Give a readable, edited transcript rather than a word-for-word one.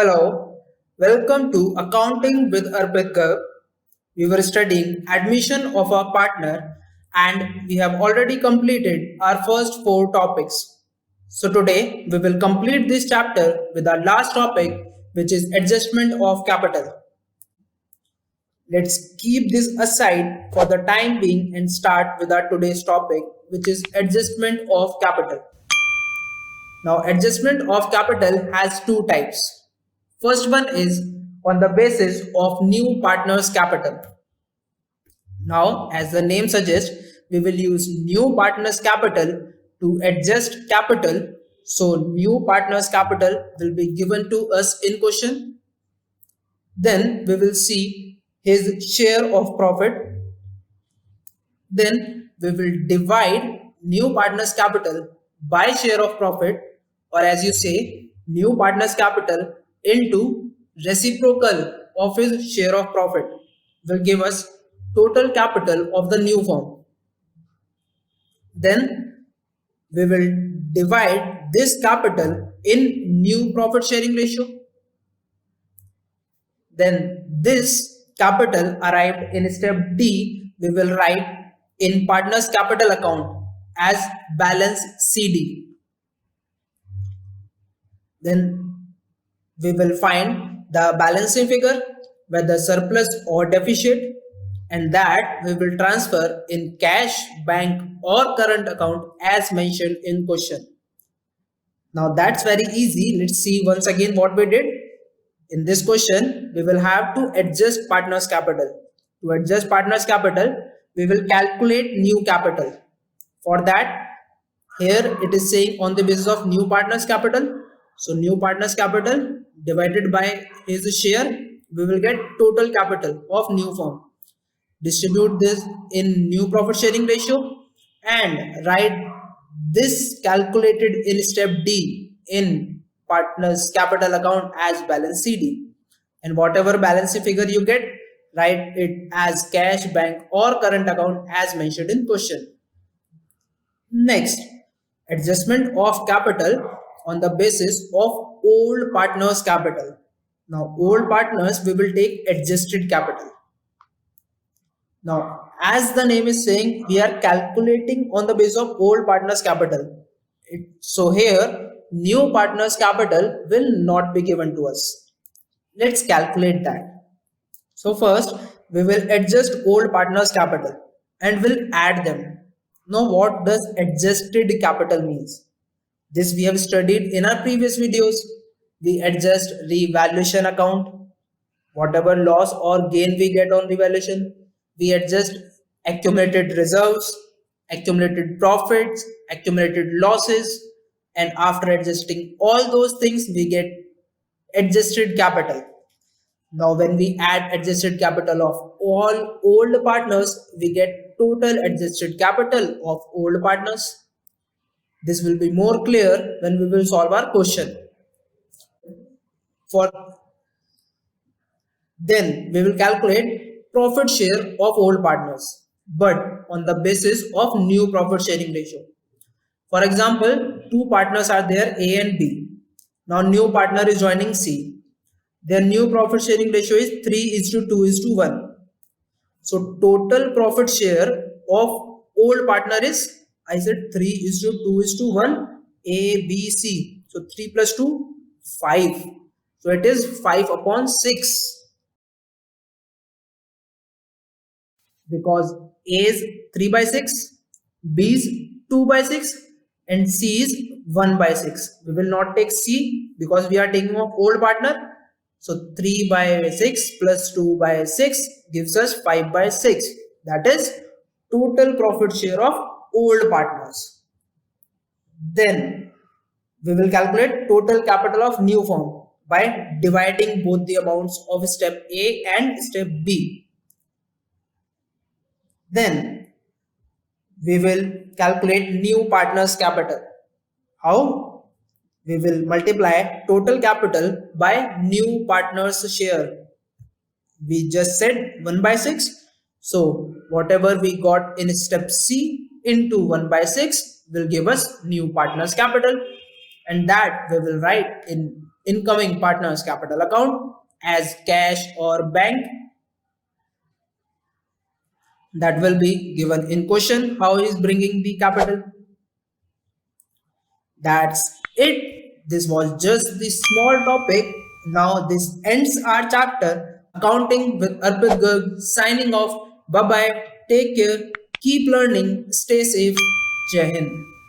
Hello, welcome to Accounting with Arpit Garg. We were studying admission of our partner and we have already completed our first four topics. So today we will complete this chapter with our last topic, which is adjustment of capital. Let's keep this aside for the time being and start with our today's topic, which is adjustment of capital. Now, adjustment of capital has two types. First one is on the basis of new partner's capital. Now, as the name suggests, we will use new partner's capital to adjust capital. So, new partner's capital will be given to us in question. Then we will see his share of profit. Then we will divide new partner's capital by share of profit, or as you say, new partner's capital into reciprocal of his share of profit will give us total capital of the new firm. Then we will divide this capital in new profit sharing ratio. Then this capital arrived in step D, we will write in partner's capital account as balance CD. Then we will find the balancing figure, whether surplus or deficit, and that we will transfer in cash, bank or current account as mentioned in question. Now that's very easy. Let's see once again what we did. In this question, we will have to adjust partner's capital. To adjust partner's capital, we will calculate new capital. For that, here it is saying on the basis of new partner's capital. So new partner's capital divided by his share, we will get total capital of new firm. Distribute this in new profit sharing ratio and write this calculated in step D in partner's capital account as balance CD. And whatever balance figure you get, write it as cash, bank or current account as mentioned in question. Next, adjustment of capital on the basis of old partner's capital. Now, old partners, we will take adjusted capital. Now, as the name is saying, we are calculating on the basis of old partner's capital. So here, new partner's capital will not be given to us. Let's calculate that. So first, we will adjust old partner's capital and will add them. Now, what does adjusted capital means? This we have studied in our previous videos. We adjust revaluation account, whatever loss or gain we get on revaluation. We adjust accumulated reserves, accumulated profits, accumulated losses, and after adjusting all those things, we get adjusted capital. Now, when we add adjusted capital of all old partners, we get total adjusted capital of old partners. This will be more clear when we will solve our question. For then we will calculate profit share of old partners, but on the basis of new profit sharing ratio. For example, two partners are there, A and B. Now new partner is joining C. Their new profit sharing ratio is 3:2:1. So total profit share of old partner is, I said 3:2:1, A, B, C. So 3 plus 2, 5. So it is 5/6. Because A is 3/6, B is 2/6 and C is 1/6. We will not take C because we are taking of old partner. So 3/6 plus 2/6 gives us 5/6. That is total profit share of old partners. Then we will calculate total capital of new firm by dividing both the amounts of step A and step B. Then we will calculate new partner's capital. How? We will multiply total capital by new partner's share. We just said 1/6. So whatever we got in step C into 1/6 will give us new partner's capital, and that we will write in incoming partner's capital account as cash or bank. That will be given in question how he is bringing the capital. That's it. This was just the small topic. Now this ends our chapter. Accounting with Arpit Garg signing off. Bye bye. Take care. Keep learning. Stay safe. Jai Hind.